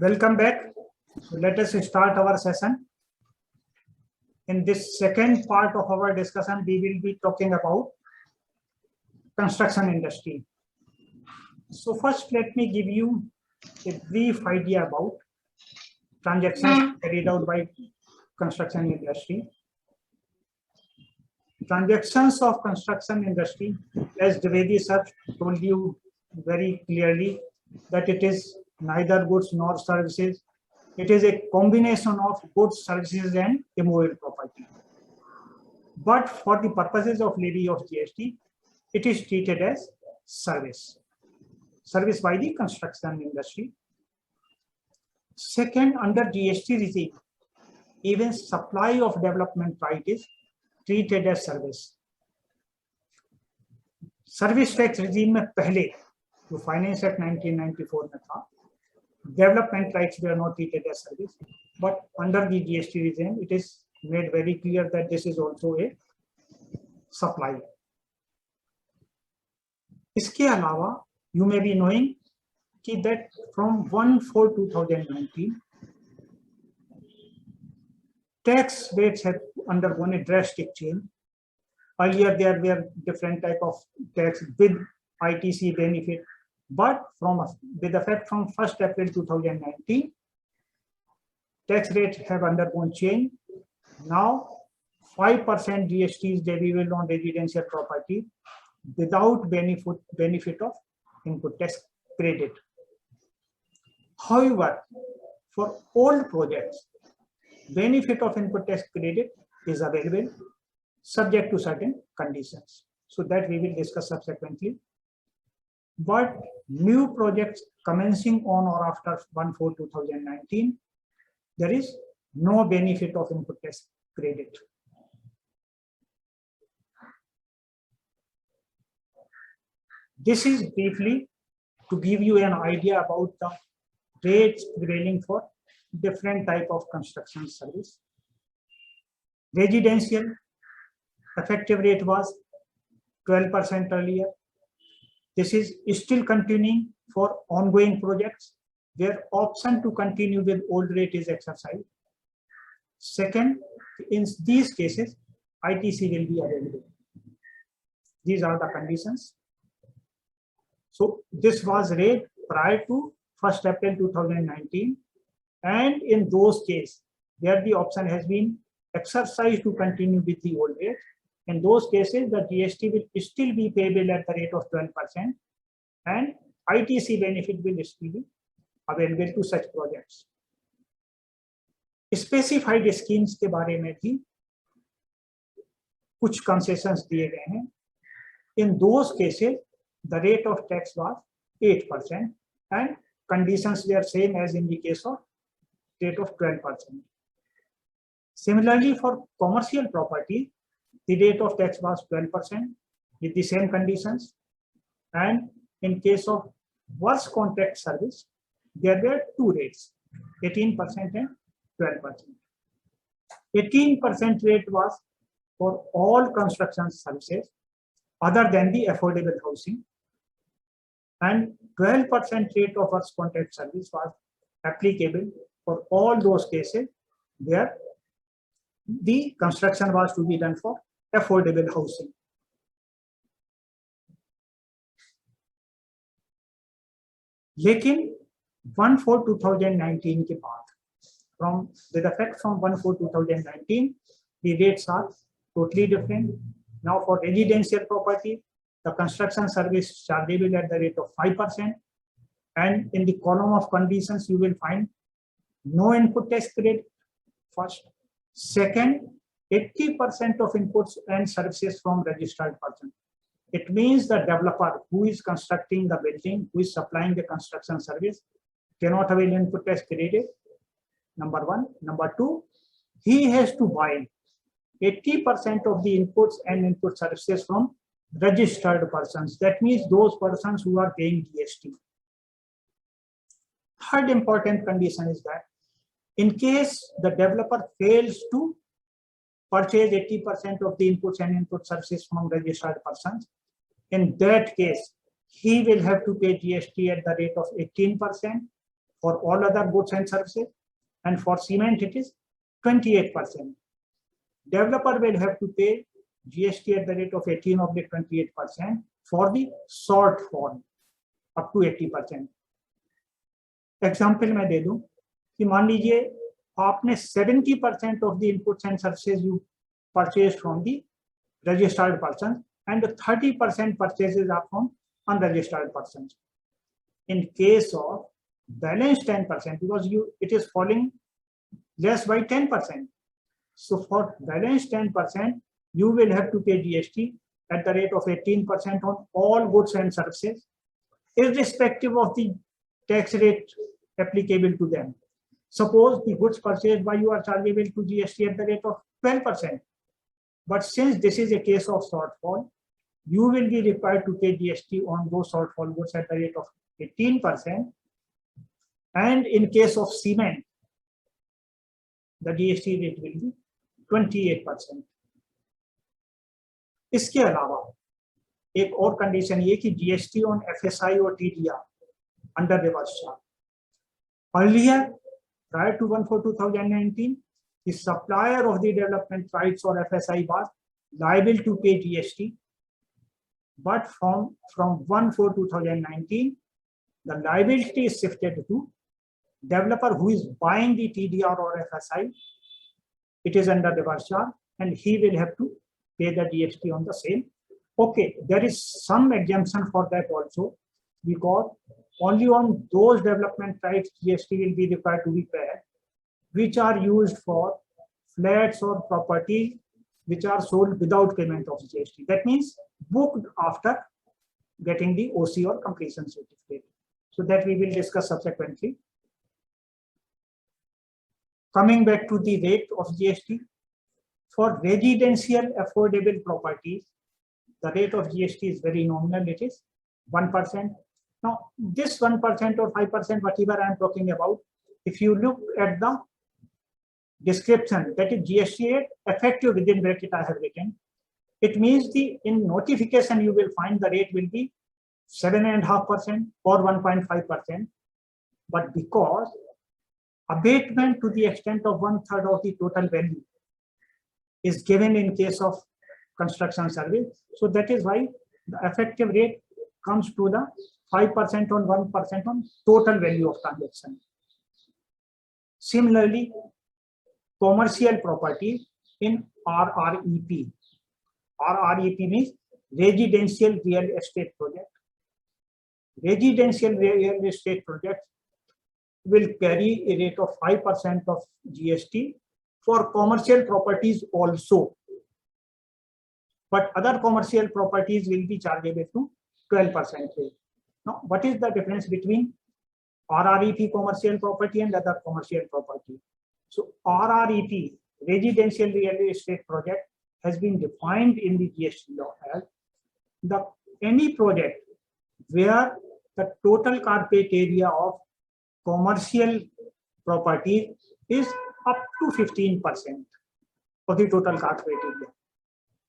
Welcome back. So let us start our session. In this second part of our discussion, we will be talking about construction industry. So first, let me give you a brief idea about transactions carried out by construction industry. Transactions of construction industry, as Dwivedi sir told you very clearly, that it is neither goods nor services. It is a combination of goods, services, and immovable property. But for the purposes of levy of GST, it is treated as service. Service by the construction industry. Second, under GST regime, even supply of development right is treated as service. Service tax regime में पहले जो finance act 1994 में था, development rights were not treated as service, but under the GST regime, it is made very clear that this is also a supply. इसके अलावा you may be knowing कि that from 1/4/2019, tax rates have undergone a drastic change. Earlier, there were different type of tax with ITC benefit, but with effect from 1st April 2019, tax rates have undergone change. Now, 5% GST is leviable on residential property without benefit of input tax credit. However, for all projects, benefit of input tax credit is available subject to certain conditions. So that we will discuss subsequently. But new projects commencing on or after 1/4/2019, there is no benefit of input tax credit. This is briefly to give you an idea about the rates prevailing for different type of construction service. Residential effective rate was 12% earlier. This is still continuing for ongoing projects where option to continue with old rate is exercised. Second, in these cases, ITC will be available. These are the conditions. So this was rate prior to 1st April 2019. And in those cases where the option has been exercised to continue with the old rate, in those cases, the GST will still be payable at the rate of 12%, and ITC benefit will still be available to such projects. Specified schemes के बारे में भी कुछ concessions दिए गए हैं. In those cases, the rate of tax was 8%, and conditions were same as in the case of rate of 12%. Similarly, for commercial property, the rate of tax was 12% with the same conditions. And in case of works contract service, there were two rates, 18% and 12%. 18% rate was for all construction services other than the affordable housing. And 12% rate of works contract service was applicable for all those cases where the construction was to be done for affordable housing. लेकिन 1/4/2019 के बाद, with effect from 1/4/2019, the rates are totally different. Now for residential property, the construction service chargeable at the rate of 5%, and in the column of conditions you will find no input tax credit first. Second, 80% of inputs and services from registered person. It means the developer who is constructing the building, who is supplying the construction service, cannot avail input tax credit. Number one. Number two, he has to buy 80% of the inputs and input services from registered persons. That means those persons who are paying GST. Third important condition is that in case the developer fails to purchase 80% of the inputs and input services from registered persons, in that case, he will have to pay GST at the rate of 18%. for all other goods and services, and for cement it is 28%. Developer will have to pay GST at the rate of 18/28% for the shortfall up to 80%. Example मैं दे दूं कि मान लीजिए आपने 70% of the inputs and services you purchase from the registered person and 30% purchases are from unregistered persons. In case of balance 10%, because it is falling less by 10%. So for balance 10%, you will have to pay GST at the rate of 18% on all goods and services, irrespective of the tax rate applicable to them. Suppose the goods purchased by you are chargeable to GST at the rate of 12%. But since this is a case of shortfall, you will be required to pay GST on those shortfall goods at the rate of 18%. And in case of cement, the GST rate will be 28%. इसके अलावा एक और condition ये कि GST on FSI or TDR under reverse charge. Earlier, prior to 1/4/2019, the supplier of the development rights or FSI was liable to pay GST, but from 1/4/2019, the liability is shifted to developer who is buying the TDR or FSI. It is under reverse charge, and he will have to pay the GST on the same. Okay, there is some exemption for that also, because only on those development rights GST will be required to be paid, which are used for flats or properties which are sold without payment of GST. That means booked after getting the OC or completion certificate. So that we will discuss subsequently. Coming back to the rate of GST, for residential affordable properties, the rate of GST is very nominal. It is 1%. Now, this 1% or 5%, whatever I am talking about, if you look at the description, that is GST rate effective within bracket I have written, it means in notification you will find the rate will be 7.5% or 1.5%, but because abatement to the extent of 1/3 of the total value is given in case of construction service, so that is why the effective rate comes to the 5% on 1% on total value of transaction. Similarly, commercial property in RREP. RREP means residential real estate project. Residential real estate project will carry a rate of 5% of GST for commercial properties also. But other commercial properties will be chargeable to 12% rate. Now, what is the difference between RREP commercial property and other commercial property? So RREP, residential real estate project, has been defined in the GST law as any project where the total carpet area of commercial property is up to 15% of the total carpet area.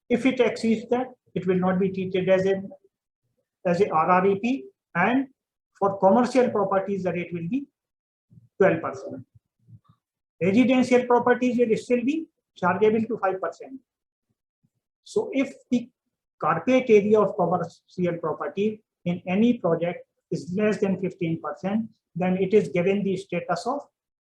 If it exceeds that, it will not be treated as a RREP, and for commercial properties the rate will be 12%. Residential properties will still be chargeable to 5%. So if the carpet area of commercial property in any project is less than 15%, then it is given the status of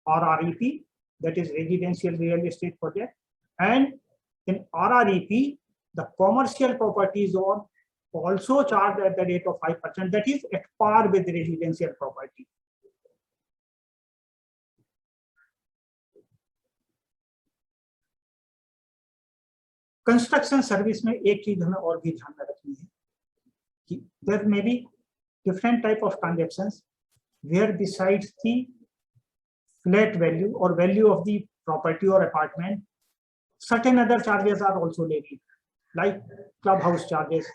RREP, that is residential real estate project. And in RREP, the commercial properties are also charged at the rate of 5%, that is at par with residential property. Construction service में एक चीज हमें और भी ध्यान में रखनी है कि there may be different type of transactions where besides the flat value और वैल्यू ऑफ द प्रॉपर्टी और apartment certain other charges are also levied, like clubhouse charges,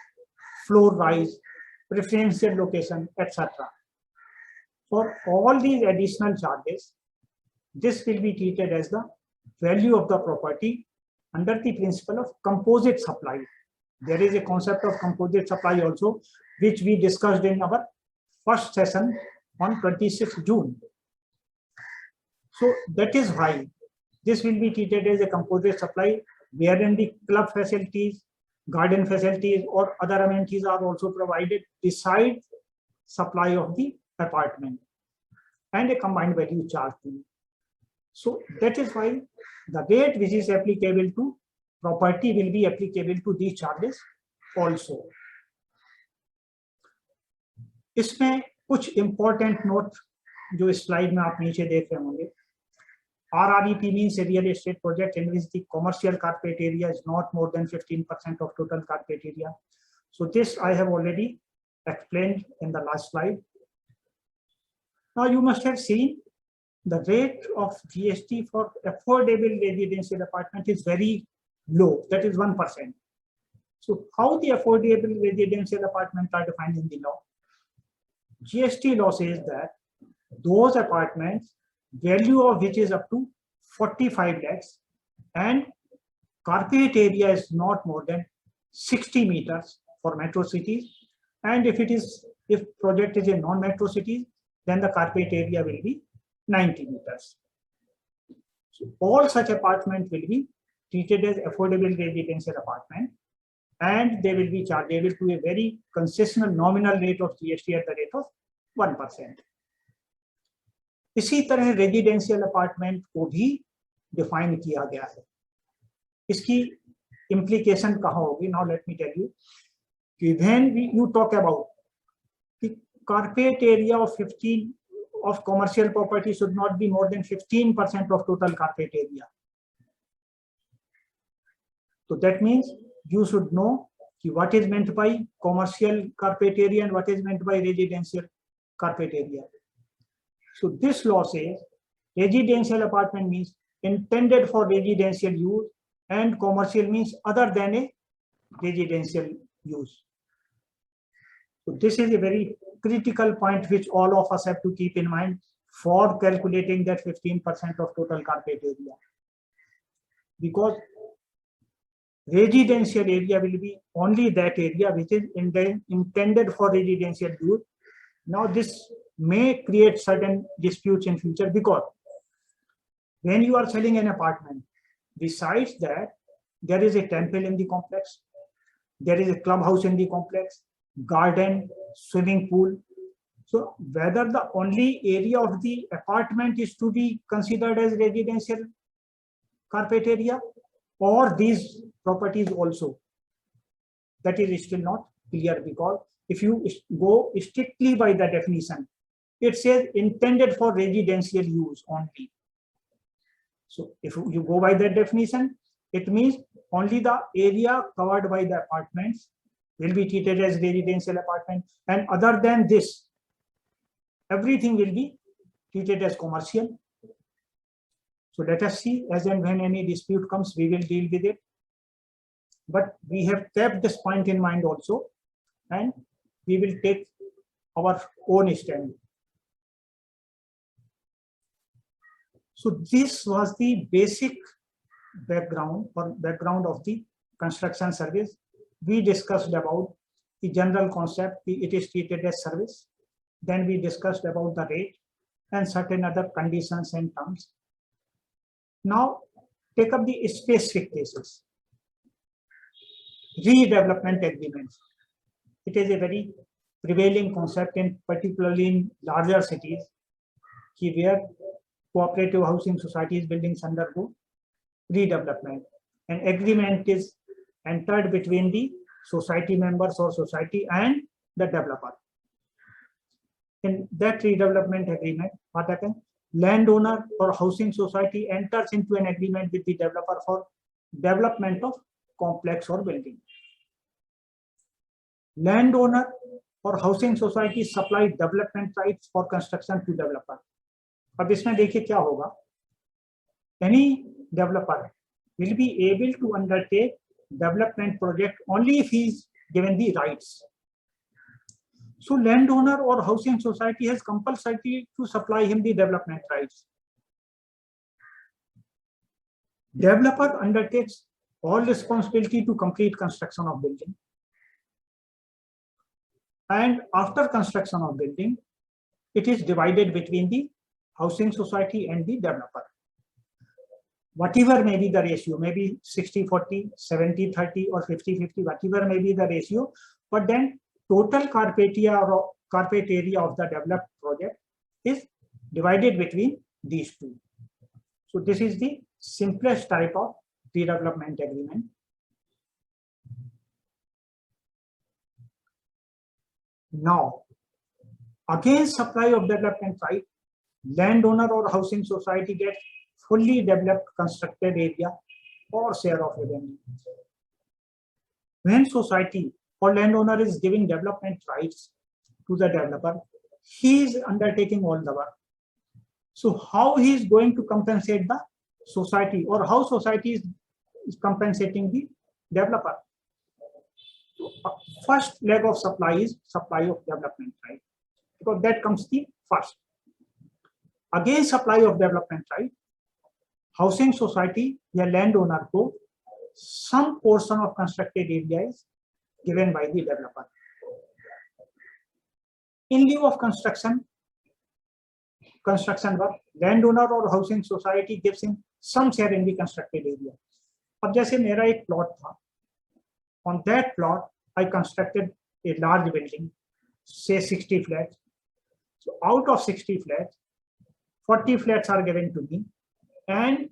floor rise, preferential location, etc. For all these additional charges, this will be treated as the value of the property under the principle of composite supply. There is a concept of composite supply also, which we discussed in our first session on 26th June. So that is why this will be treated as a composite supply, wherein the club facilities, garden facilities, or other amenities are also provided besides supply of the apartment, and a combined value charge to you. So that is why the rate which is applicable to property will be applicable to these charges also. इसमें कुछ important note जो इस slide में आप नीचे देख रहे होंगे. RREP means a real estate project in which the commercial carpet area is not more than 15% of total carpet area. So this I have already explained in the last slide. Now you must have seen the rate of GST for affordable residential apartment is very low, that is 1%. So how the affordable residential apartments are defined in the law? GST law says that those apartments value of which is up to 45 lakhs and carpet area is not more than 60 meters for metro cities, and if project is a non-metro city, then the carpet area will be 90 meters. So all such apartments will be treated as affordable residential apartment, and they will be chargeable to a very concessional nominal rate of GST at the rate of 1%. इसी तरह residential apartment को भी define किया गया है. इसकी implication कहाँ होगी? Now let me tell you कि when you talk about the carpet area of 15 of commercial property should not be more than 15% of total carpet area. So that means you should know what is meant by commercial carpet area and what is meant by residential carpet area. So this law says residential apartment means intended for residential use and commercial means other than a residential use. So this is a very critical point which all of us have to keep in mind for calculating that 15% of total carpet area. Because residential area will be only that area which is intended for residential use. Now this may create certain disputes in future, because when you are selling an apartment, besides that there is a temple in the complex, there is a clubhouse in the complex, garden, swimming pool. So whether the only area of the apartment is to be considered as residential carpet area or these properties also, that is still not clear, because if you go strictly by the definition, it says intended for residential use only. So if you go by that definition, it means only the area covered by the apartments will be treated as residential apartment, and other than this, everything will be treated as commercial. So let us see, as and when any dispute comes, we will deal with it. But we have kept this point in mind also, and we will take our own stand. So this was the basic background of the construction service. We discussed about the general concept, it is treated as service. Then we discussed about the rate and certain other conditions and terms. Now take up the specific cases. Redevelopment agreements. It is a very prevailing concept, in particularly in larger cities, where cooperative housing societies buildings undergo redevelopment. An agreement is entered between the society members or society and the developer. In that redevelopment agreement, what happens? Landowner or housing society enters into an agreement with the developer for development of complex or building. Landowner or housing society supply development rights for construction to developer. अब इसमें देखिए क्या होगा? Any developer will be able to undertake development project only if he is given the rights. So landowner or housing society has compulsory to supply him the development rights. Developer undertakes all responsibility to complete construction of building. And after construction of building, it is divided between the housing society and the developer. Whatever may be the ratio, maybe 60-40, 70-30 or 50-50, whatever may be the ratio, but then total carpet area of the developed project is divided between these two. So this is the simplest type of pre-development agreement. Now, against supply of development right, landowner or housing society gets fully developed constructed area or share of revenue. When society or landowner is giving development rights to the developer, he is undertaking all the work. So how he is going to compensate the society, or how society is compensating the developer? First leg of supply is supply of development right, because that comes the first. Against supply of development right, housing society या landowner को some portion of constructed area is given by the developer. In lieu of construction work, landowner or housing society gives him some share in the constructed area. अब जैसे मेरा एक plot था, on that plot I constructed a large building, say 60 flats. So out of 60 flats, 40 flats are given to me and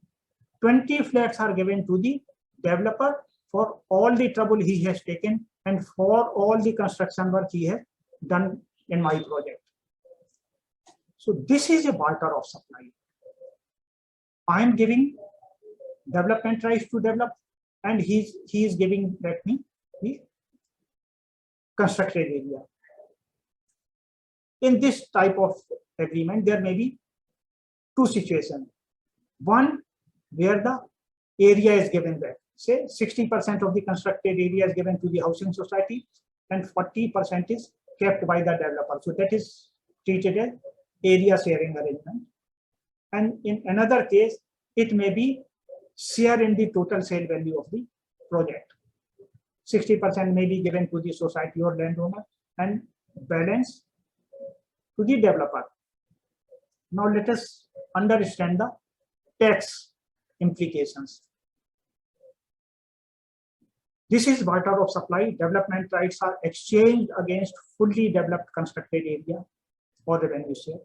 20 flats are given to the developer for all the trouble he has taken and for all the construction work he has done in my project. So this is a barter of supply. I am giving development rights to develop and he is giving back me the constructed area. In this type of agreement, there may be two situations. One, where the area is given back. Say 60% of the constructed area is given to the housing society and 40% is kept by the developer. So that is treated as area sharing arrangement. And in another case, it may be share in the total sale value of the project. 60% may be given to the society or landowner and balance to the developer. Now let us understand the tax implications. This is barter of supply. Development rights are exchanged against fully developed constructed area or revenue share.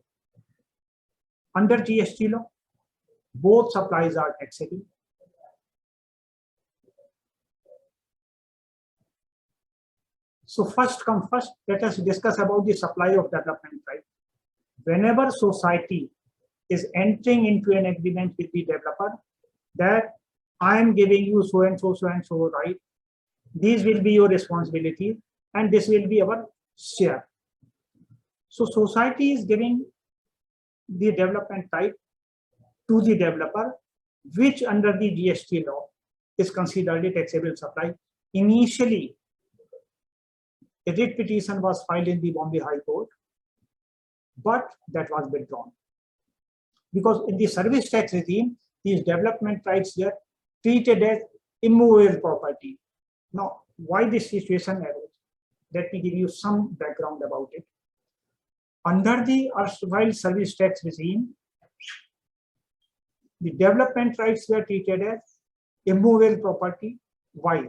Under GST law, both supplies are taxable. So first come first, let us discuss about the supply of development right. Whenever society is entering into an agreement with the developer that I am giving you so and so right, these will be your responsibility and this will be our share. So society is giving the development right to the developer, which under the GST law is considered a taxable supply. Initially, a writ petition was filed in the Bombay High Court, but that was withdrawn. Because in the service tax regime, these development rights are treated as immovable property. Now, why this situation arose? Let me give you some background about it. Under the erstwhile service tax regime, the development rights were treated as immovable property. Why?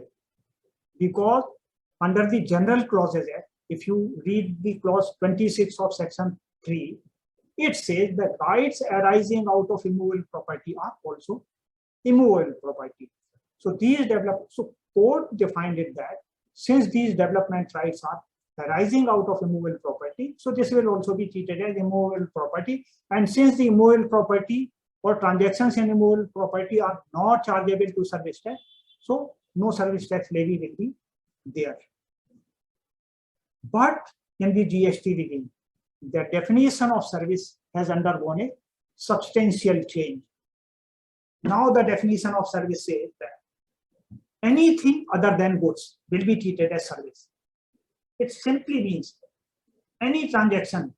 Because under the General Clauses Act, if you read the clause 26 of section 3, it says that rights arising out of immovable property are also immovable property. So court defined it that since these development rights are arising out of immovable property, so this will also be treated as immovable property. And since the immovable property or transactions in immovable property are not chargeable to service tax, so no service tax levy will be there. But in the GST regime, the definition of service has undergone a substantial change. Now the definition of service says that anything other than goods will be treated as service. It simply means any transaction,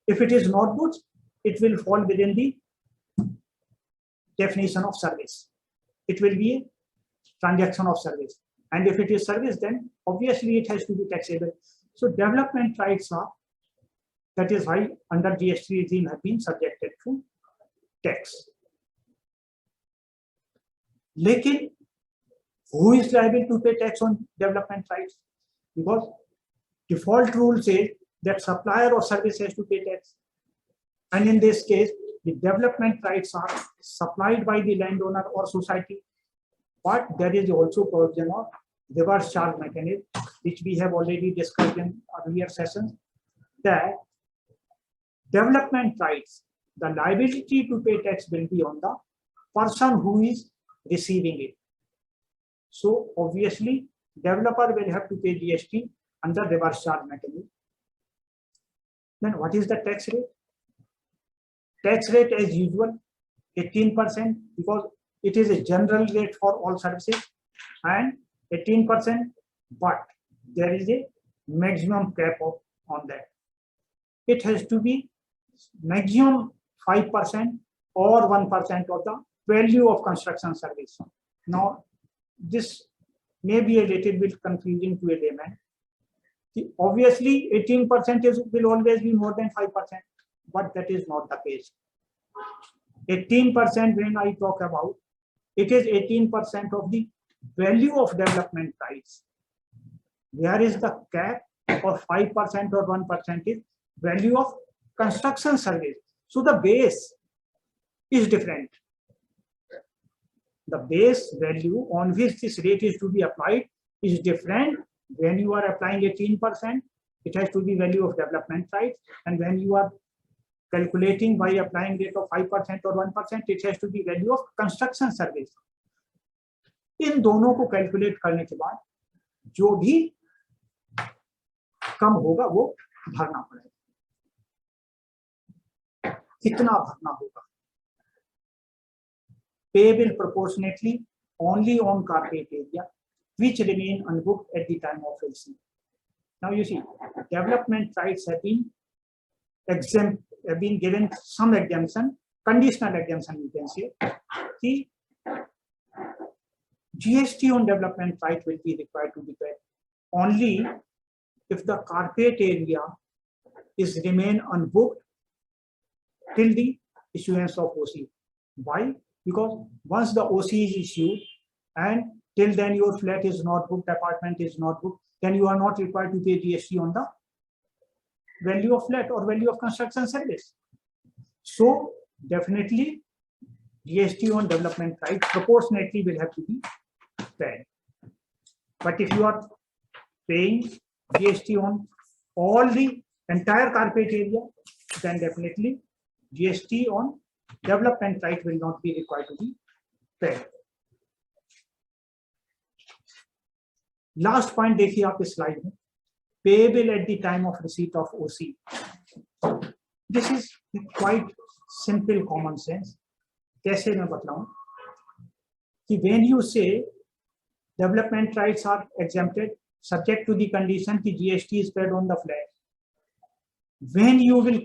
if it is not goods, it will fall within the definition of service. It will be a transaction of service. And if it is service, then obviously it has to be taxable. So development rights are That is why under GST regime have been subjected to tax. Lekin who is liable to pay tax on development rights? Because default rule says that supplier of service has to pay tax. And in this case, the development rights are supplied by the landowner or society. But there is also provision of reverse charge mechanism, which we have already discussed in earlier sessions, that development rights, the liability to pay tax will be on the person who is receiving it. So obviously, developer will have to pay GST under reverse charge mechanism. Then what is the tax rate? Tax rate as usual, 18%, because it is a general rate for all services, and 18%, but there is a maximum cap on that. It has to be maximum 5% or 1% of the value of construction service. Now, this may be a little bit confusing to a layman. Obviously, 18% will always be more than 5%, but that is not the case. 18% when I talk about, it is 18% of the value of development rights. Where is the cap of 5% or 1% is value of construction service. So the base is different. The base value on which this rate is to be applied is different. When you are applying 18%, it has to be value of development rights, and when you are calculating by applying rate of 5% or 1%, it has to be value of construction service. इन दोनों को calculate करने के बाद जो भी कम होगा वो भरना पड़ेगा. कितना भरना होगा? Payable proportionately only on carpet area which remain unbooked at the time of LC. Now you see, development rights have been exempt, have been given some exemption, conditional exemption you can say. See, GST on development right will be required to be paid only if the carpet area is remain unbooked till the issuance of OC. Why? Because once the OC is issued and till then your flat is not booked, apartment is not booked, then you are not required to pay GST on the value of flat or value of construction service. So definitely GST on development right proportionately will have to be paid. But if you are paying GST on all the entire carpet area, then definitely GST on development right will not be required to be paid. Last point देखिए आप इस slide में, payable at the time of receipt of OC. This is quite simple common sense. कैसे मैं बताऊं कि when you say development rights are exempted subject to the condition कि GST is paid on the flat, when you will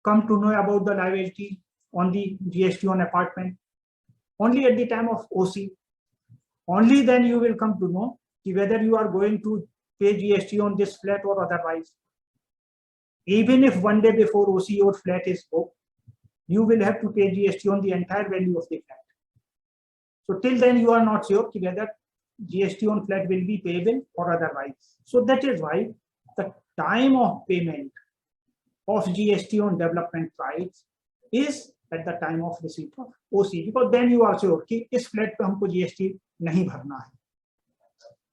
come to know about the liability on the GST on apartment? Only at the time of OC. Only then you will come to know whether you are going to pay GST on this flat or otherwise. Even if one day before OC your flat is booked, you will have to pay GST on the entire value of the flat. So till then you are not sure whether GST on flat will be payable or otherwise. So that is why the time of payment of GST on development rights is at the time of receipt of OC, because then you are sure कि इस flat पे हमको GST नहीं भरना है.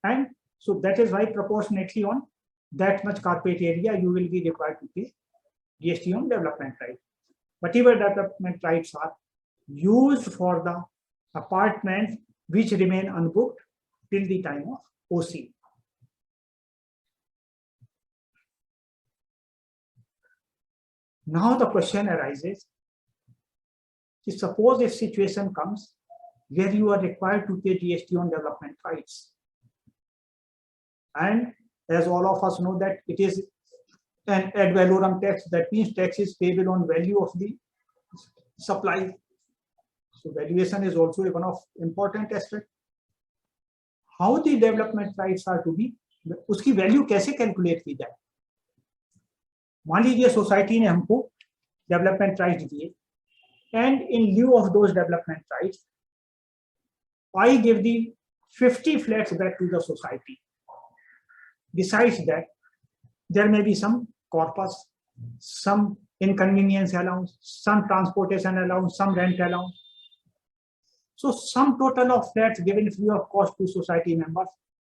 And so that is why proportionately on that much carpet area you will be required to pay GST on development rights. Whatever development rights are used for the apartments which remain unbooked till the time of OC. Now the question arises, suppose if situation comes where you are required to pay GST on development rights, and as all of us know that it is an ad valorem tax, that means tax is payable on value of the supply. So valuation is also one of important aspect. How the development rights are to be, उसकी value कैसे calculate की जाए? मान लीजिए society ने हमको development right दिए, and in lieu of those development rights I give the 50 flats back to the society. Besides that, there may be some corpus, some inconvenience allowance, some transportation allowance, some rent allowance. So sum total of flats given free of cost to society members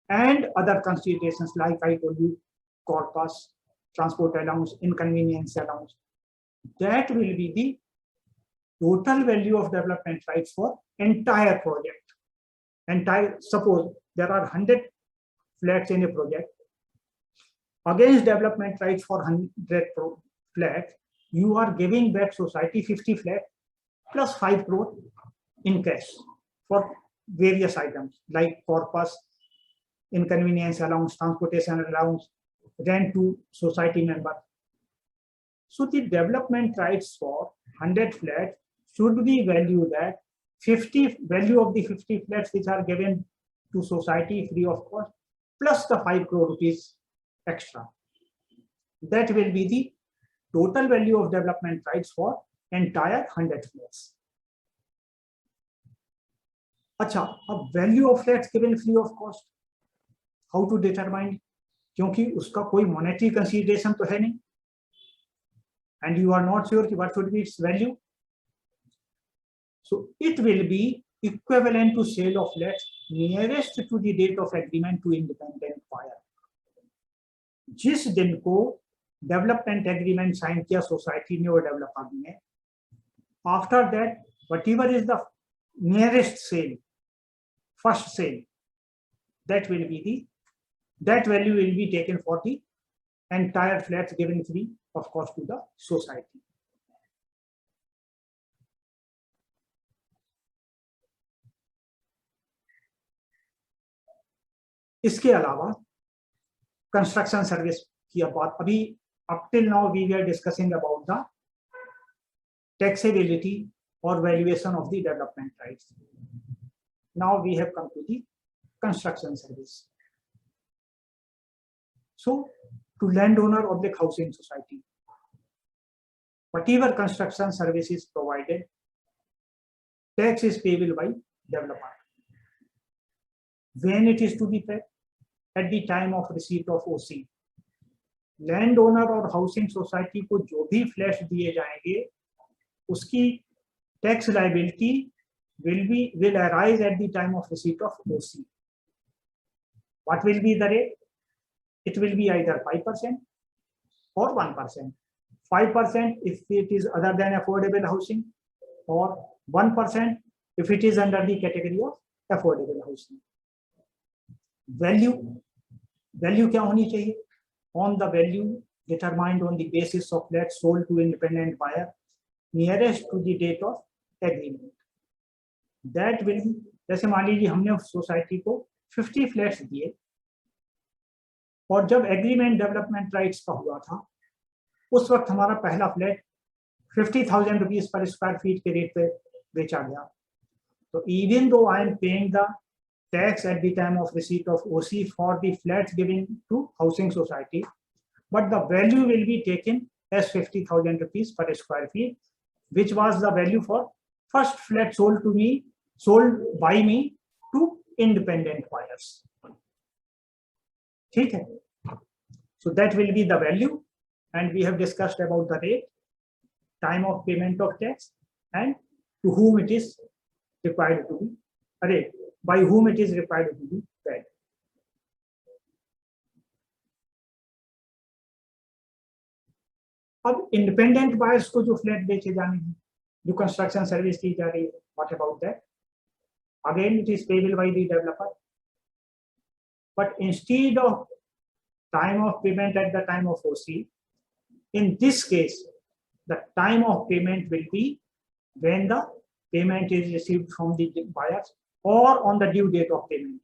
and other considerations like I told you, corpus, transport allowance, inconvenience allowance. That will be the total value of development rights for entire project. Suppose there are 100 flats in a project. Against development rights for 100 flats, you are giving back society 50 flats plus 5 crore in cash for various items like corpus, inconvenience allowance, transportation allowance, rent to society member. So the development rights for 100 flats should be valued at 50 value of the 50 flats which are given to society free of cost plus the 5 crore rupees extra. That will be the total value of development rights for entire 100 flats. अच्छा, अब value of flats given free of cost, how to determine? क्योंकि उसका कोई monetary consideration तो है नहीं, and you are not sure what should be its value. So it will be equivalent to sale of flats nearest to the date of agreement to independent buyer. जिस दिन को development agreement sign किया society ने और developer ने, after that whatever is the nearest sale, first sale, that value will be taken for the entire flats given free of cost to the society. इसके अलावा construction service की बात, अभी up till now we were discussing about the taxability or valuation of the development rights. Now we have come to the construction service. So to landowner of the housing society, whatever construction service is provided, tax is payable by developer. When it is to be paid? At the time of receipt of OC. Land owner और housing society को जो भी flats दिए जाएंगे उसकी tax liability will arise at the time of receipt of OC. What will be the rate? It will be either 5% or 1%. 5% if it is other than affordable housing, or 1% if it is under the category of affordable housing. Value क्या होनी चाहिए? On the value determined on the basis of flats sold to independent buyer nearest to the date of agreement. That will be, जैसे मान लीजिए हमने society को 50 flats दिए और जब एग्रीमेंट डेवलपमेंट राइट्स का हुआ था उस वक्त हमारा पहला flat 50,000 rupees per square feet के रेट पे बेचा गया. तो even though I am paying the tax at the time of receipt of OC for the flats given to housing society, but the value will be taken as 50,000 rupees per square feet, which was the value for first flat sold by me to independent buyers. ठीक है? So that will be the value, and we have discussed about the rate, time of payment of tax, and to whom it is required to be by whom it is required to be paid. अब independent buyers को जो flat बेचे जाने हैं, जो construction service की जा रही है, what about that? Again it is payable by the developer, but instead of time of payment at the time of OC, in this case the time of payment will be when the payment is received from the buyers or on the due date of payment.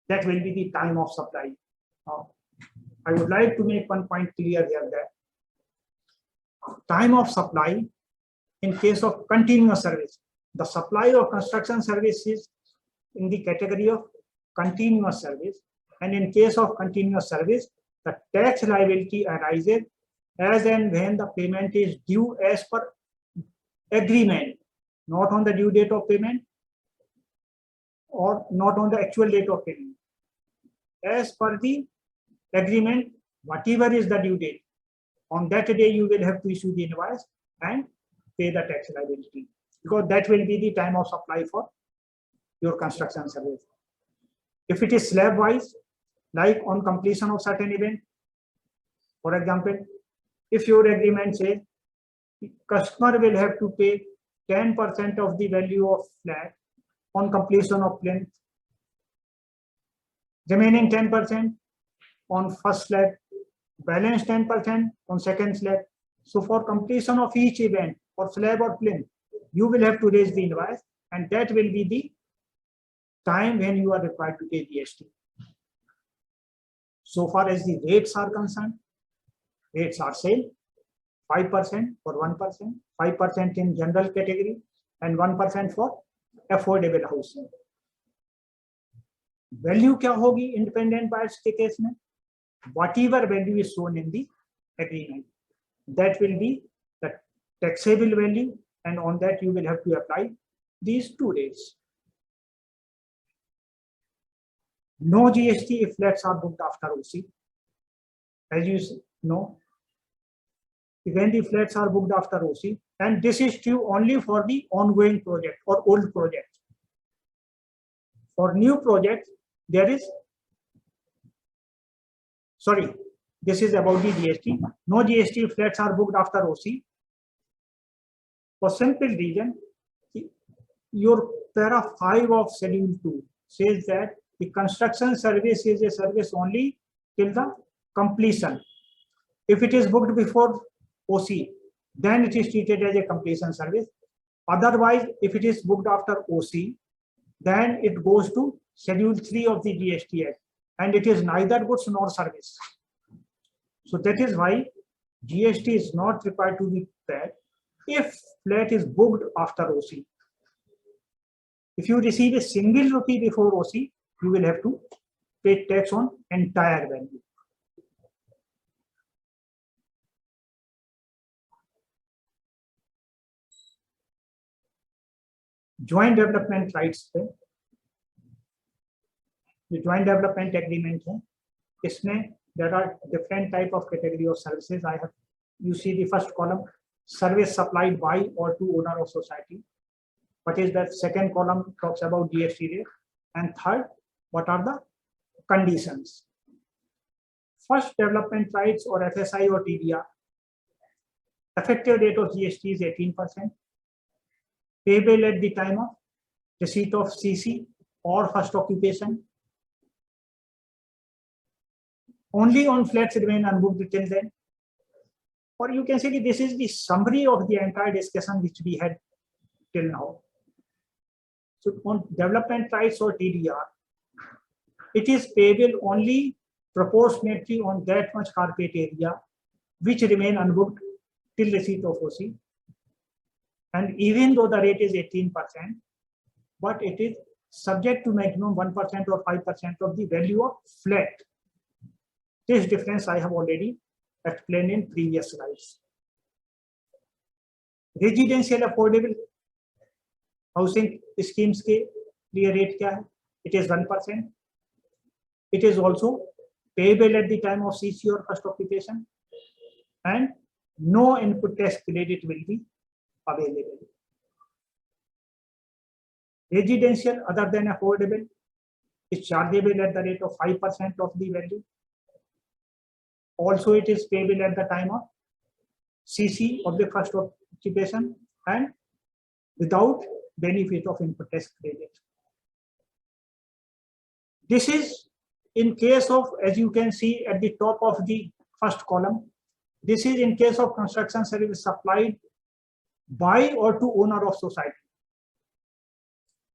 That will be the time of supply. I would like to make one point clear here, that time of supply in case of continuous service, the supply of construction service is in the category of continuous service, and in case of continuous service the tax liability arises as and when the payment is due as per agreement, not on the due date of payment or not on the actual date of payment. As per the agreement, whatever is the due date, on that day you will have to issue the invoice and pay the tax liability, because that will be the time of supply for your construction service. If it is slab wise, like on completion of certain event, for example, if your agreement says customer will have to pay 10% of the value of flat on completion of plinth, remaining 10% on first slab, balance 10% on second slab. So for completion of each event, for slab or plinth, you will have to raise the invoice, and that will be the time when you are required to pay GST. So far as the rates are concerned, rates are same, 5% for 1%, 5% in general category, and 1% for affordable housing. Value क्या होगी independent buyers के case में? Whatever value is shown in the agreement, that will be the taxable value, and on that you will have to apply these two rates. No GST if flats are booked after OC. As you know, when the flats are booked after OC, and this is true only for the ongoing project or old project. For new projects, there is, sorry, this is about the GST. No GST if flats are booked after OC. For simple reason, your para 5 of schedule 2 says that the construction service is a service only till the completion. If it is booked before OC, then it is treated as a completion service. Otherwise, if it is booked after OC, then it goes to schedule 3 of the GST Act, and it is neither goods nor service. So that is why GST is not required to be paid if flat is booked after OC. If you receive a single rupee before OC, you will have to pay tax on entire value. Joint development rights पे जो joint development agreement है, इसमें there are different type of category of services. I have, you see the first column, service supplied by or to owner of society. What is that? Second column talks about GST rate, and third, what are the conditions? First, development rights or FSI or TDR. Effective rate of GST is 18%. Payable at the time of receipt of CC or first occupation. Only on flats remain unbooked till then. Or you can say that this is the summary of the entire discussion which we had till now. So on development rights or TDR, it is payable only proportionately on that much carpet area which remain unbooked till receipt of OC. And even though the rate is 18%, but it is subject to maximum 1% or 5% of the value of flat. This difference I have already explained in previous slides. Residential affordable housing schemes के लिए rate क्या है? It is 1%. It is also payable at the time of CC or first occupation, and no input tax credit will be available. Residential other than affordable is chargeable at the rate of 5% of the value. Also, it is payable at the time of CC of the first occupation and without benefit of input tax credit. This is in case of, as you can see at the top of the first column, this is in case of construction service supplied by or to owner of society.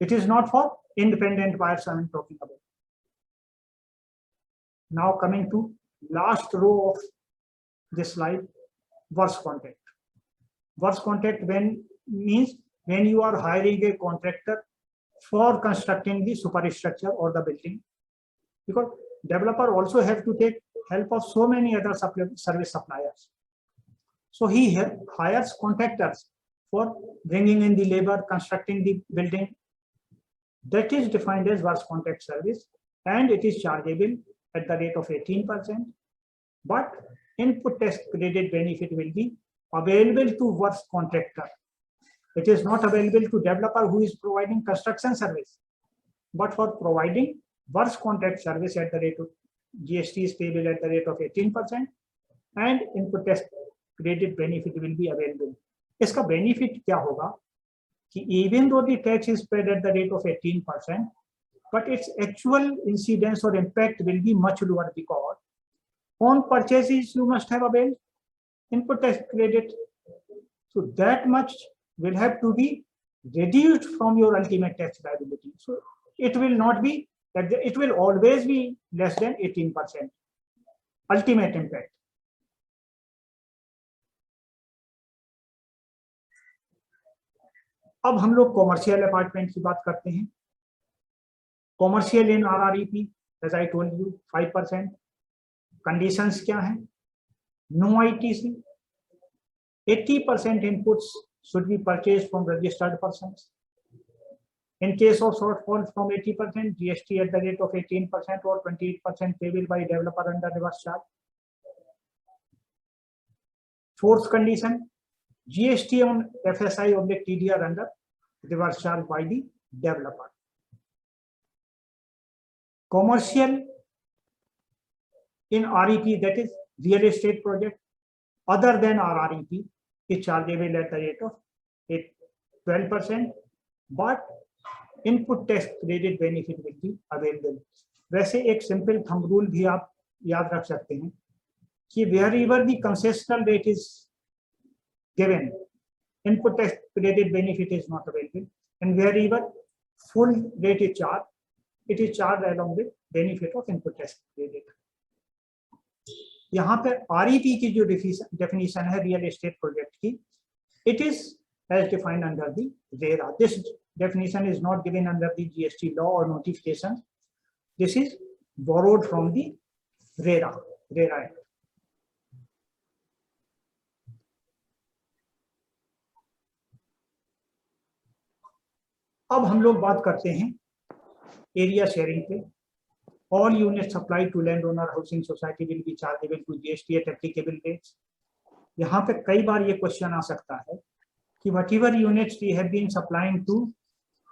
It is not for independent buyers I am talking about. Now coming to last row of this slide, works contract. Works contract when means when you are hiring a contractor for constructing the superstructure or the building, because developer also have to take help of so many other service suppliers. So he hires contractors for bringing in the labor, constructing the building. That is defined as works contract service, and it is chargeable at the rate of 18%. But input tax credit benefit will be available to works contractor. It is not available to developer who is providing construction service. But for providing works contract service at the rate of GST is payable at the rate of 18%, and input tax credit benefit will be available. इसका benefit क्या होगा कि even though the tax is paid at the rate of 18%, but its actual incidence or impact will be much lower because on purchases you must have availed input tax credit. So that much will have to be reduced from your ultimate tax liability. So it will not be that it will always be less than 18% ultimate impact. अब हम लोग commercial apartment की बात करते हैं. Commercial in RREP, as I told you, 5%. Conditions क्या हैं? No ITC. 80% inputs should be purchased from registered persons. In case of shortfall from 80%, GST at the rate of 18% or 28% payable by developer under reverse charge. Fourth condition, GST on FSI or TDR under reverse charge by the developer. Commercial in REP, that is real estate project other than RREP, is chargeable at the rate of 12%, but input tax credit benefit will be available. वैसे एक simple thumb rule भी आप याद रख सकते हैं कि wherever the concessional rate is given, input tax credit benefit is not available, and wherever full rate is charged, it is charged along with benefit of input tax credit. यहाँ पे REP की जो definition है real estate project की, it is as defined under the RERA. This definition is not given under the GST law or notification. This is borrowed from the RERA Act. अब हम लोग बात करते हैं एरिया शेयरिंग पे. All units supplied to landowner housing society will be chargeable to GST at applicable rates. यहाँ पे कई बार ये क्वेश्चन आ सकता है कि whatever units we have been supplying to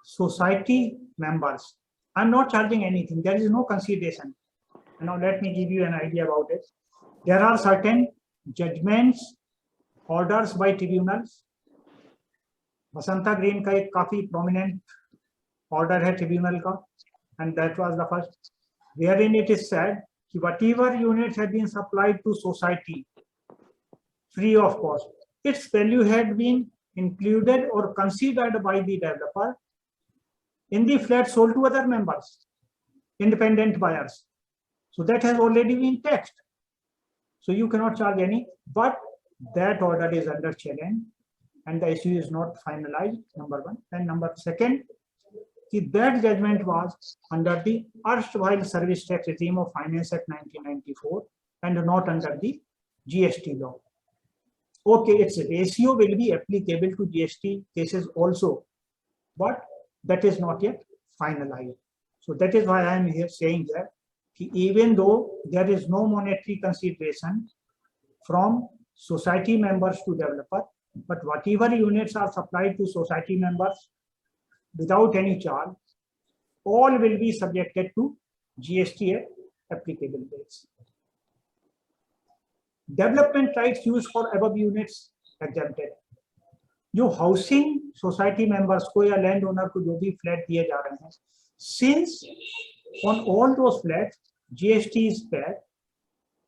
society members, I'm not charging anything. There is no consideration. Now let me give you an idea about it. There are certain judgments, orders by tribunals. Basanta green का एक काफी prominent order है tribunal का, and that was the first, wherein it is said that whatever units have been supplied to society free of cost, its value had been included or considered by the developer in the flat sold to other members, independent buyers. So that has already been taxed. So you cannot charge any, but that order is under challenge and the issue is not finalized, number one. And number second, that judgment was under the erstwhile service tax regime of Finance Act 1994 and not under the GST law. Okay, its ratio will be applicable to GST cases also, but that is not yet finalized. So that is why I am here saying that even though there is no monetary consideration from society members to developer, but whatever units are supplied to society members without any charge, all will be subjected to GST at applicable rates. Development rights used for above units exempted. जो housing society members को या land owner को जो भी flat दिए जा रहे हैं, since on all those flats GST is paid,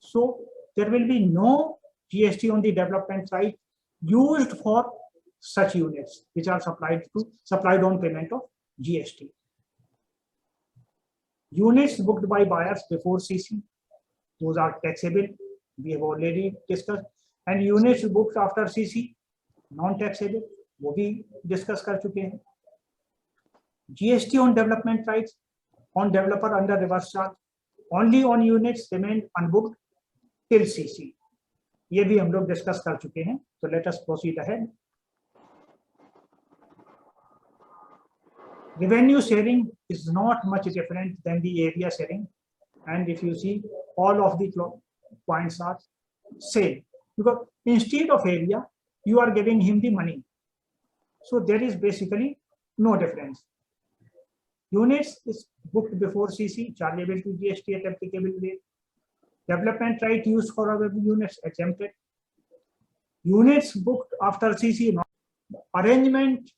so there will be no GST on the development right used for such units which are supplied on payment of GST. Units booked by buyers before CC, those are taxable, we have already discussed, and units booked after CC, non-taxable, वो भी discuss कर चुके हैं. GST on development rights on developer under reverse charge only on units remain unbooked till CC. ये भी हम लोग discuss कर चुके हैं. So let us proceed ahead. Revenue sharing is not much different than the area sharing, and if you see, all of the points are same, because instead of area you are giving him the money, so there is basically no difference. Units is booked before CC, chargeable to GST at applicable rate. Development right used for our units exempted. Units booked after CC, arrangement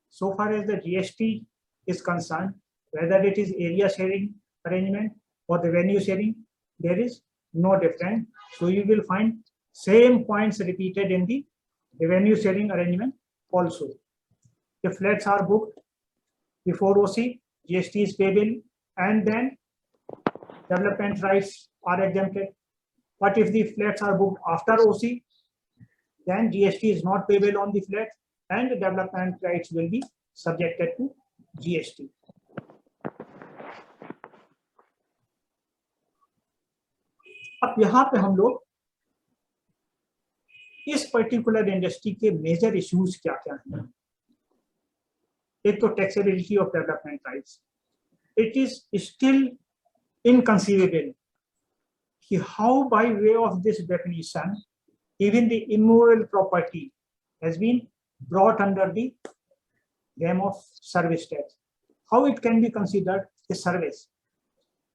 so far as the GST is concerned, whether it is area sharing arrangement or the revenue sharing, there is no difference. So you will find same points repeated in the revenue sharing arrangement also. The flats are booked before OC, GST is payable, and then development rights are exempted. But if the flats are booked after OC, then GST is not payable on the flat, and the development rights will be subjected to GST. अब यहाँ पे हम लोग इस particular industry के major issues क्या क्या हैं. एक तो taxability of development rights. It is still inconceivable how by way of this definition even the immovable property has been brought under the game of service tax. How it can be considered a service?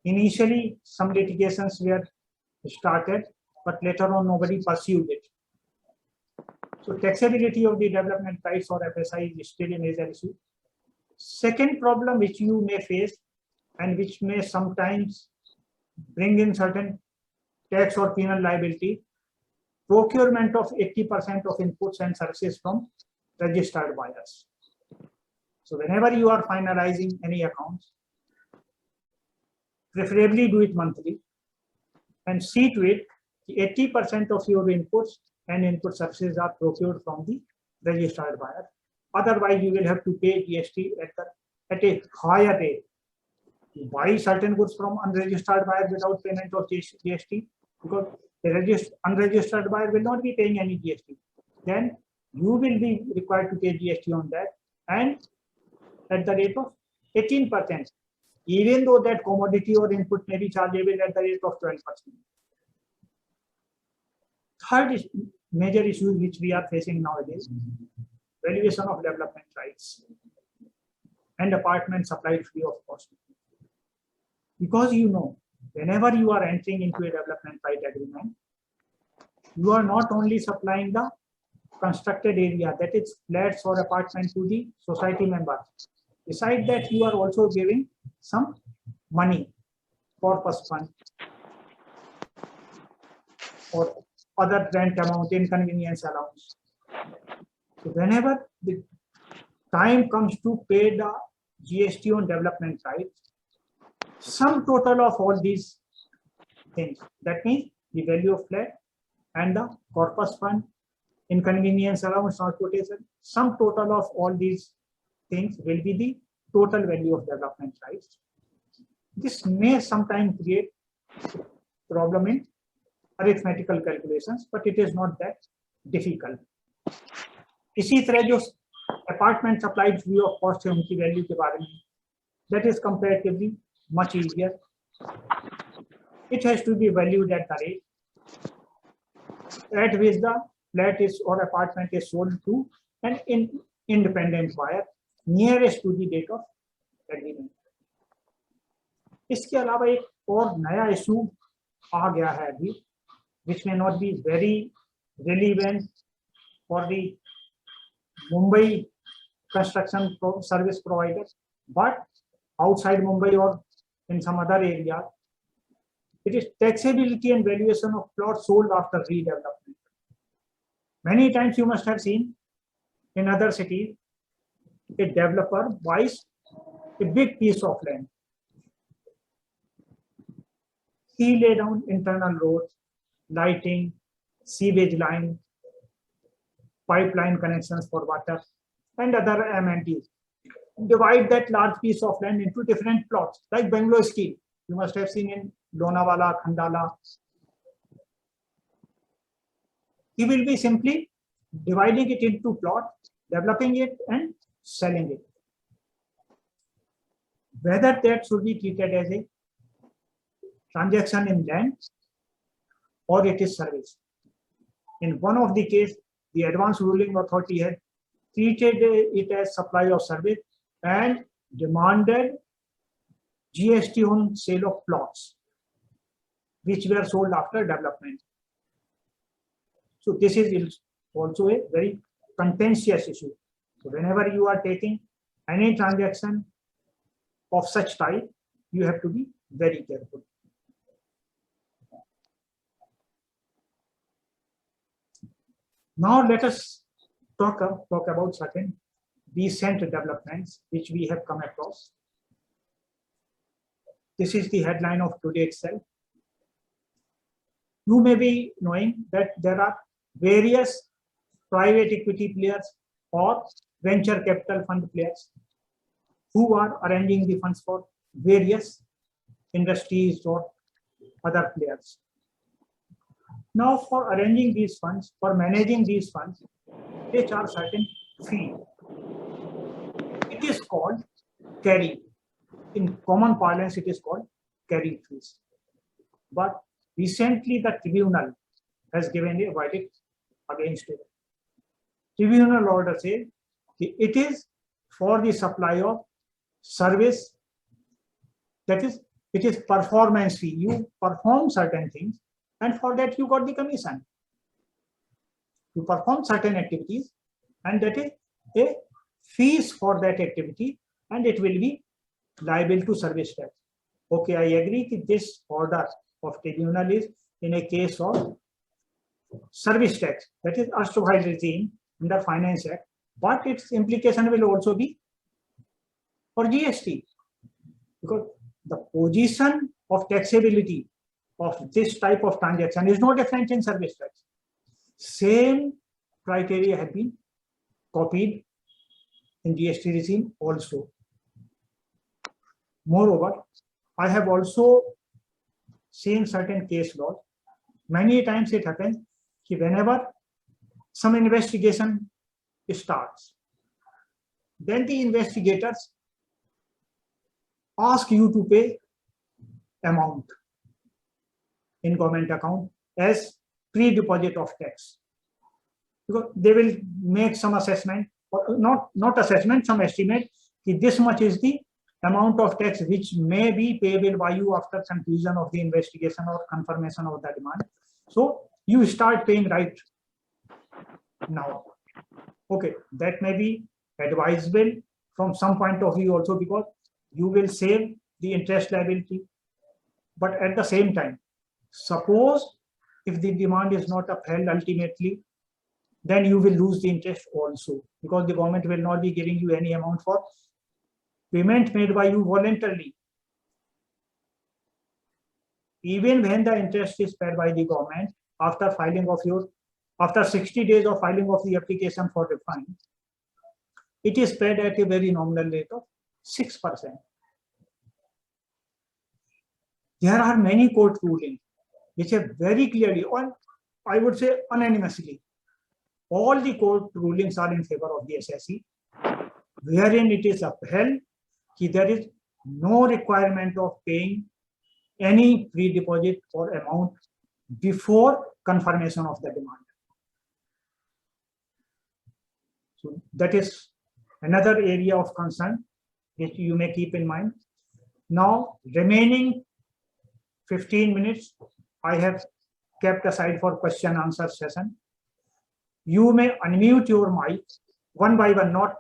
Initially some litigations were started, but later on nobody pursued it. So taxability of the development rights or FSI is still a major issue. Second problem which you may face and which may sometimes bring in certain tax or penal liability, procurement of 80% of inputs and services from registered buyers. So whenever you are finalizing any accounts, preferably do it monthly and see to it 80% of your inputs and input services are procured from the registered buyer. Otherwise, you will have to pay GST at a higher rate. You buy certain goods from unregistered buyer without payment of GST, because the unregistered buyer will not be paying any GST. Then you will be required to pay GST on that, and at the rate of 18%, even though that commodity or input may be chargeable at the rate of 12%. Third major issue which we are facing nowadays, valuation of development rights and apartment supplied free of cost. Because you know, whenever you are entering into a development right agreement, you are not only supplying the constructed area, that is flats or apartment, to the society members. Besides that, you are also giving some money, corpus fund or other rent amount, inconvenience allowance. So whenever the time comes to pay the GST on development rights, sum total of all these things, that means the value of flat and the corpus fund, inconvenience allowance, transportation, sum total of all these things will be the total value of development rights. This may sometimes create problem in arithmetical calculations, but it is not that difficult. इसी तरह जो apartment supplied free of cost है उनकी value के बारे में, that is comparatively much easier. It has to be valued at the rate at which the flat is or apartment is sold to an independent buyer nearest to the date of agreement. इसके अलावा एक और नया issue आ गया है अभी, which may not be very relevant for the Mumbai construction service providers, but outside Mumbai or in some other area, it is taxability and valuation of plots sold after redevelopment. Many times you must have seen in other cities, a developer buys a big piece of land. He lay down internal roads, lighting, sewage line, pipeline connections for water, and other amenities. Divide that large piece of land into different plots, like Bangalore scheme. You must have seen in Lonavala, Khandala. he will be simply dividing it into plot, developing it and selling it. Whether that should be treated as a transaction in land or it is service. In one of the case, the advanced ruling authority had treated it as supply of service and demanded GST on sale of plots, which were sold after development. So this is also a very contentious issue. So whenever you are taking any transaction of such type, you have to be very careful. Now let us talk about certain recent developments which we have come across. This is the headline of today itself. You may be knowing that there are various private equity players or venture capital fund players who are arranging the funds for various industries or other players. Now, for arranging these funds, for managing these funds, they charge certain fee. It is called carry. In common parlance, it is called carry fees. But recently, the tribunal has given a verdict against it. Tribunal order says it is for the supply of service, that is, it is performance fee. You perform certain things and for that you got the commission. You perform certain activities and that is a fees for that activity and it will be liable to service tax. Okay, I agree that this order of tribunal is in a case of service tax, that is erstwhile regime under Finance Act, but its implication will also be for GST, because the position of taxability of this type of transaction is no different in service tax. Same criteria have been copied in GST regime also. Moreover, I have also seen certain case laws. Many times it happens that whenever some investigation starts, then the investigators ask you to pay amount in government account as pre-deposit of tax, because they will make some assessment or not assessment, some estimate that this much is the amount of tax which may be payable by you after conclusion of the investigation or confirmation of the demand. So you start paying right now. Okay, that may be advisable from some point of view also, because you will save the interest liability. But at the same time, suppose if the demand is not upheld ultimately, then you will lose the interest also, because the government will not be giving you any amount for payment made by you voluntarily. Even when the interest is paid by the government after filing of after 60 days of filing of the application for refund, it is paid at a very nominal rate of 6%. There are many court rulings which have very clearly, or I would say unanimously, all the court rulings are in favor of the assessee, wherein it is upheld that there is no requirement of paying any pre-deposit or amount before confirmation of the demand. So that is another area of concern which you may keep in mind. Now, remaining 15 minutes, I have kept aside for question answer session. You may unmute your mic one by one, not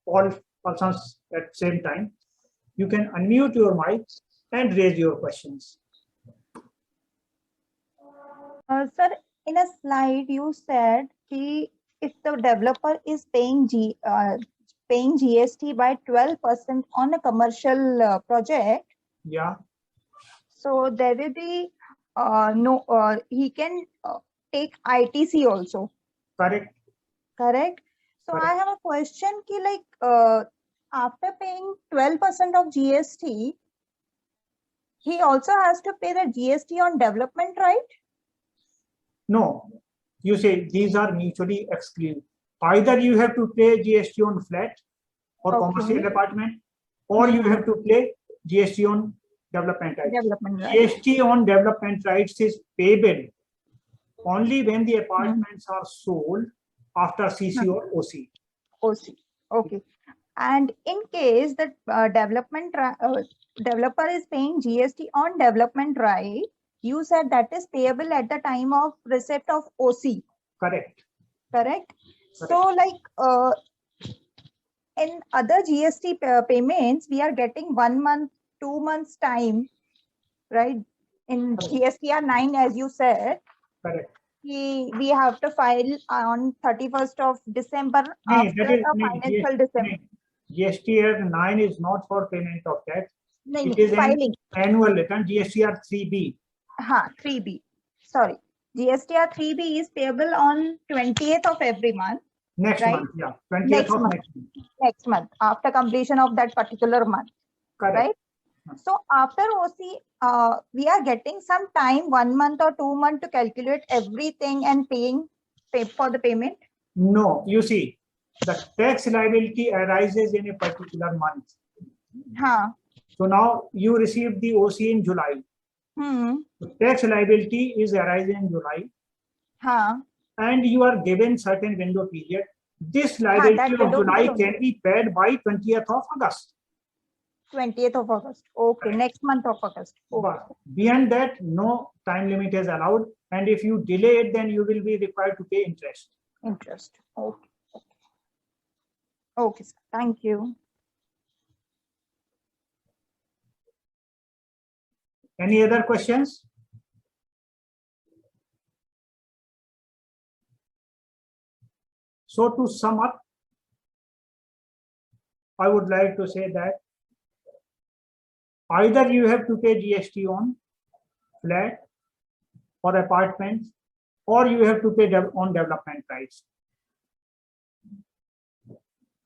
all persons at the same time. You can unmute your mic and raise your questions. Sir, in a slide you said if the developer is paying GST by 12% on a commercial project, yeah, so there will be he can take ITC also. Correct. Correct. So Correct. I have a question after paying 12% of GST, he also has to pay the GST on development, right? No, you say these are mutually exclusive. Either you have to pay GST on flat or Okay. commercial apartment, or you have to pay GST on development rights. Development right. GST on development rights is payable only when the apartments are sold after CC or OC. OC. Okay. And in case that developer is paying GST on development right, you said that is payable at the time of receipt of OC, Correct. correct? So like in other GST payments, we are getting 1 month, 2 months time, right? In GSTR 9, as you said, Correct. we have to file on 31st of December No, after that is, the financial December. GSTR 9 is not for payment of tax. No, It is an filing. annual return. GSTR 3B. 3B. Sorry. GSTR 3B is payable on 20th of every month. Next Right. month, yeah. 20th Next of month. next month. Next month, after completion of that particular month. Correct. Right? So after OC, we are getting some time, 1 month or 2 months to calculate everything and pay for the payment. No, you see, the tax liability arises in a particular month. So now you received the OC in July. The tax liability is arising in July. And you are given certain window period. This liability of July can be paid by 20th of August. 20th of August. Okay, next month of August. Okay. But beyond that, no time limit is allowed. And if you delay it, then you will be required to pay interest. Interest. Okay. Okay, sir. Thank you. Any other questions? So to sum up, I would like to say that either you have to pay GST on flat or apartments, or you have to pay on development rights.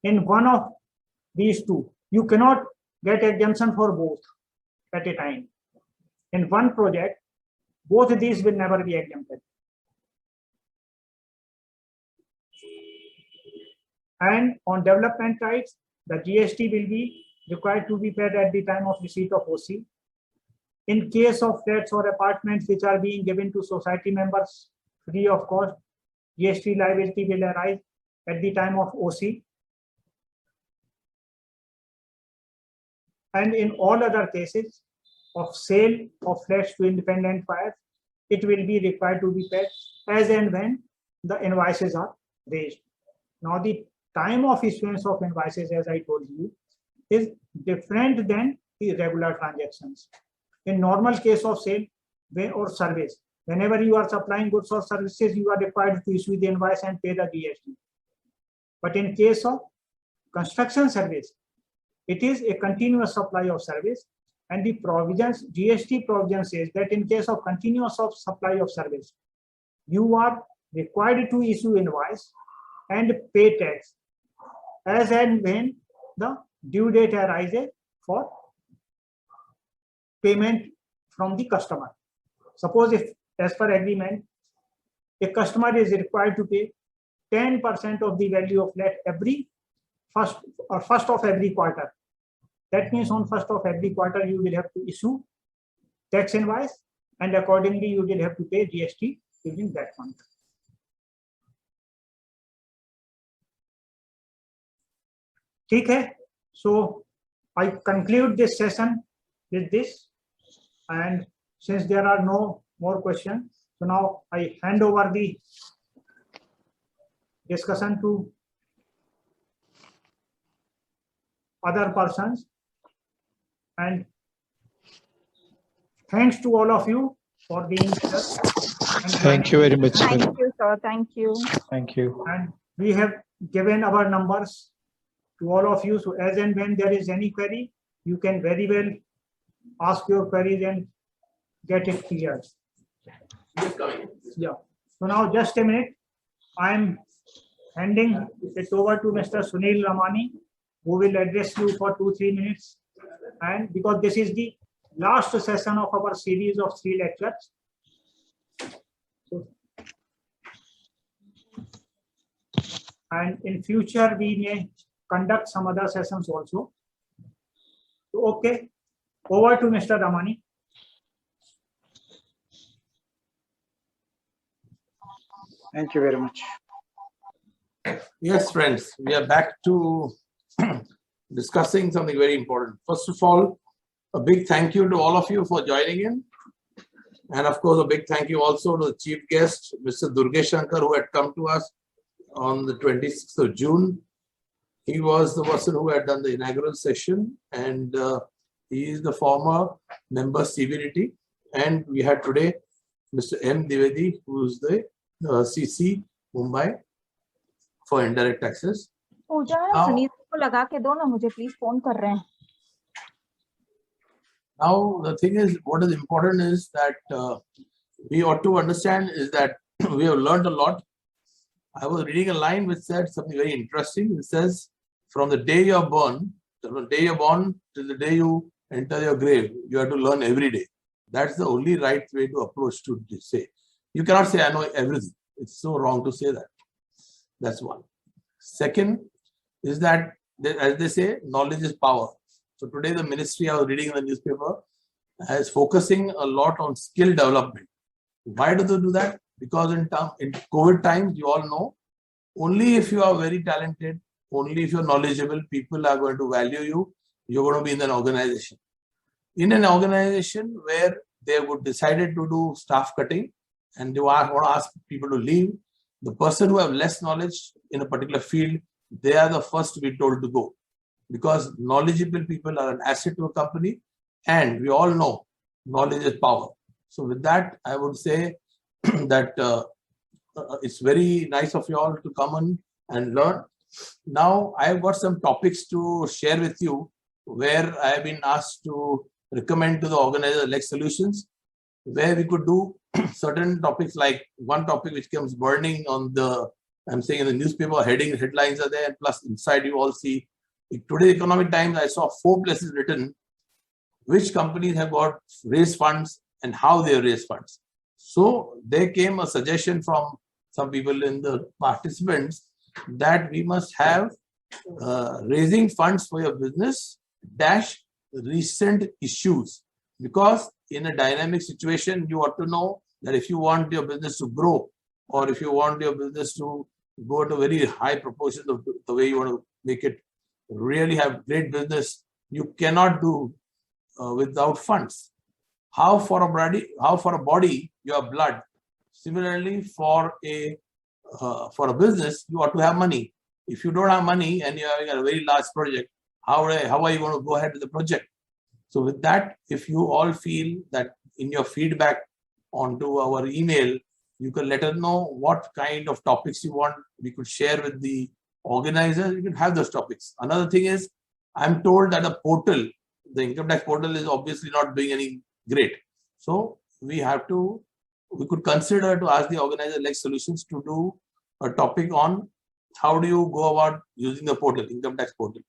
In one of these two, you cannot get exemption for both at a time. In one project, both of these will never be exempted. And on development rights, the GST will be required to be paid at the time of receipt of OC. In case of flats or apartments which are being given to society members free of cost, GST liability will arise at the time of OC. And in all other cases of sale of flats to independent buyers, it will be required to be paid as and when the invoices are raised. Now, the time of issuance of invoices, as I told you, is different than the regular transactions. In normal case of sale or service, whenever you are supplying goods or services, you are required to issue the invoice and pay the GST. But in case of construction service, it is a continuous supply of service, and the provisions, GST provision says that in case of continuous supply of service, you are required to issue invoice and pay tax as and when the due date arises for payment from the customer. Suppose if, as per agreement, a customer is required to pay 10% of the value of flat every first of every quarter. That means on first of every quarter, you will have to issue tax invoice, and accordingly, you will have to pay GST during that month. Okay, so I conclude this session with this, and since there are no more questions, so now I hand over the discussion to other persons, and thanks to all of you for being with us. Thank you very much. Thank you, sir. Thank you. Thank you. And we have given our numbers to all of you. So as and when there is any query, you can very well ask your queries and get it cleared. Yeah. So now just a minute. I'm handing it over to Mr. Sunil Ramani, who will address you for 2-3 minutes. And because this is the last session of our series of 3 lectures. So and in future we may conduct some other sessions also. Okay, over to Mr. Damani. Thank you very much. Yes, friends, we are back to discussing something very important. First of all, a big thank you to all of you for joining in. And of course, a big thank you also to the chief guest, Mr. Durgesh Shankar, who had come to us on the 26th of June. He was the person who had done the inaugural session, and he is the former member CBDT. And we had today Mr. M. Dwivedi, who is the CC Mumbai for indirect taxes. Puja Now- Sunil को लगा के दो ना, मुझे please phone कर रहे हैं. Now, the thing is, what is important is that we ought to understand is that we have learned a lot. I was reading a line which said something very interesting. It says, from the day you are born, till the day you enter your grave, you have to learn every day. That's the only right way to approach to say. You cannot say, I know everything. It's so wrong to say that. That's one. Second is that, as they say, knowledge is power. So today the ministry, I was reading in the newspaper, is focusing a lot on skill development. Why do they do that? Because in COVID times, you all know, only if you are very talented, only if you're knowledgeable, people are going to value you. You're going to be in an organization. In an organization where they would decided to do staff cutting and they want to ask people to leave, the person who have less knowledge in a particular field, they are the first to be told to go. Because knowledgeable people are an asset to a company, and we all know knowledge is power. So with that, I would say that it's very nice of you all to come on and learn. Now, I've got some topics to share with you where I have been asked to recommend to the organizer Lex Solutions, where we could do certain topics, like one topic which comes burning on the, I'm saying in the newspaper, headlines are there, and plus inside you all see. Today, Economic Times, I saw 4 places written which companies have got raised funds and how they raise funds. So there came a suggestion from some people in the participants that we must have raising funds for your business dash recent issues, because in a dynamic situation, you ought to know that if you want your business to grow, or if you want your business to go to very high proportions of the way you want to make it really have great business, you cannot do without funds. How for a body you have blood. Similarly, for a business, you ought to have money. If you don't have money and you're having a very large project, how are you going to go ahead with the project? So with that, if you all feel that in your feedback onto our email, you can let us know what kind of topics you want. We could share with the organizers. You can have those topics. Another thing is, I'm told that the portal, the income tax portal, is obviously not doing any great. So we could consider to ask the organizer Lex Solutions to do a topic on how do you go about using the portal, income tax portal.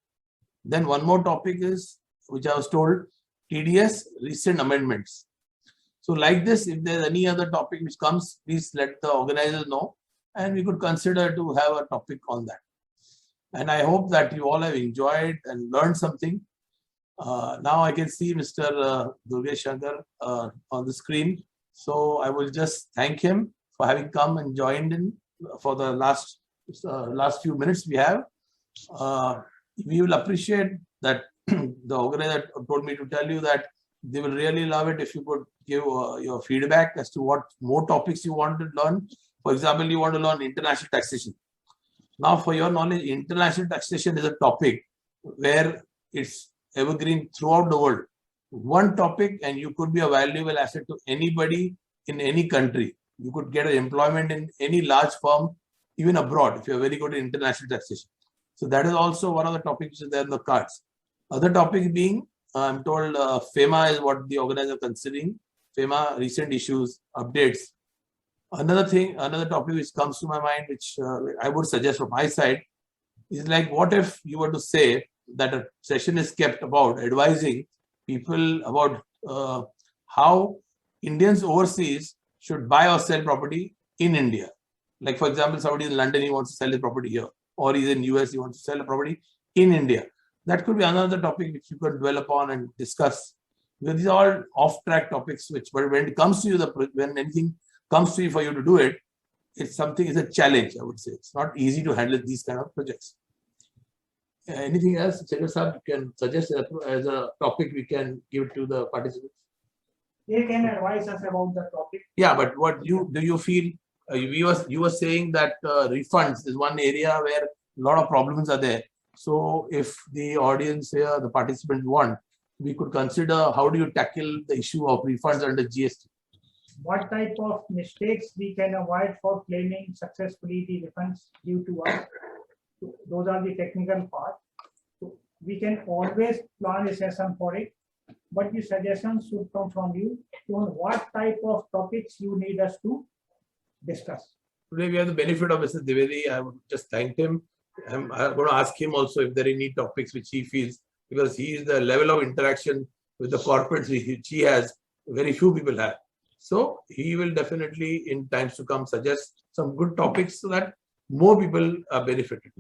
Then one more topic is, which I was told, TDS recent amendments. So like this, if there's any other topic which comes, please let the organizers know, and we could consider to have a topic on that. And I hope that you all have enjoyed and learned something. Now I can see Mr. Durgesh Shankar on the screen. So I will just thank him for having come and joined in for the last few minutes we have. We will appreciate that the organizer told me to tell you that they will really love it if you could give your feedback as to what more topics you want to learn. For example, you want to learn international taxation. Now, for your knowledge, international taxation is a topic where it's evergreen throughout the world. One topic, and you could be a valuable asset to anybody in any country. You could get an employment in any large firm, even abroad, if you're very good in international taxation. So that is also one of the topics which is there in the cards. Other topics being, I'm told FEMA is what the organizer is considering. FEMA, recent issues, updates. Another topic which comes to my mind, which I would suggest from my side, is like, what if you were to say that a session is kept about advising people about how Indians overseas should buy or sell property in India. Like, for example, somebody in London, he wants to sell his property here. or he's in US, he wants to sell a property in India. That could be another topic which you could dwell upon and discuss. Because these are all off-track topics, but when it comes to you, when anything comes to you for you to do it, it's a challenge, I would say. It's not easy to handle these kind of projects. Anything else, Sejal sir, you can suggest as a topic we can give to the participants? They can advise us about the topic. Yeah, but what do you feel? You were saying that refunds is one area where a lot of problems are there. So if the audience here, the participants want, we could consider how do you tackle the issue of refunds under GST? What type of mistakes we can avoid for claiming successfully the refunds due to us? Those are the technical part. So we can always plan a session for it, but the suggestions should come from you on what type of topics you need us to discuss. Today we have the benefit of Mr. Dwivedi. I would just thank him. I'm going to ask him also if there are any topics which he feels, because he is the level of interaction with the corporates which he has, very few people have. So he will definitely in times to come suggest some good topics so that more people are benefited.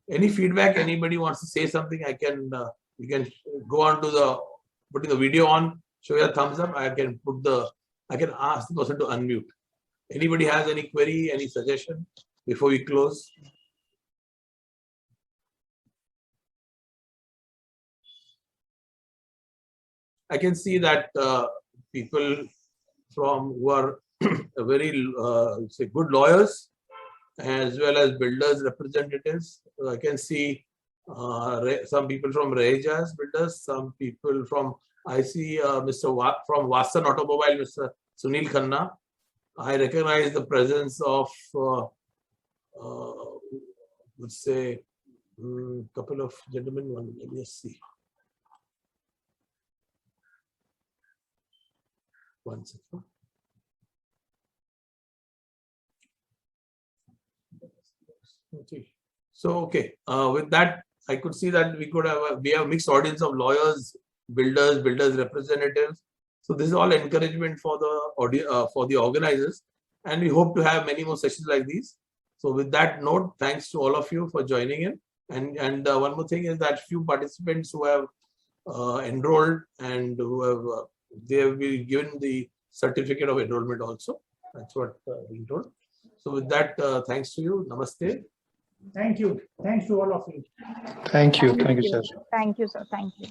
Any feedback, anybody wants to say something, you can go on to putting the video on, show your thumbs up. I can ask the person to unmute. Anybody has any query, any suggestion before we close? I can see that people who are very say good lawyers as well as builders representatives. I can see some people from Rejas Builders, some people from, I see from Watson Automobile, Mr. Sunil Khanna. I recognize the presence of would say couple of gentlemen. Let me just see. One second. Okay. So okay, with that, I could see that we have mixed audience of lawyers, builders representatives. So this is all encouragement for the organizers, and we hope to have many more sessions like these. So with that note, thanks to all of you for joining in. And one more thing is that few participants who have enrolled and who have they have been given the certificate of enrollment also. That's what being told. So with that, thanks to you. Namaste. Thank you. Thanks to all of you. Thank you, sir. Thank you, sir. Thank you.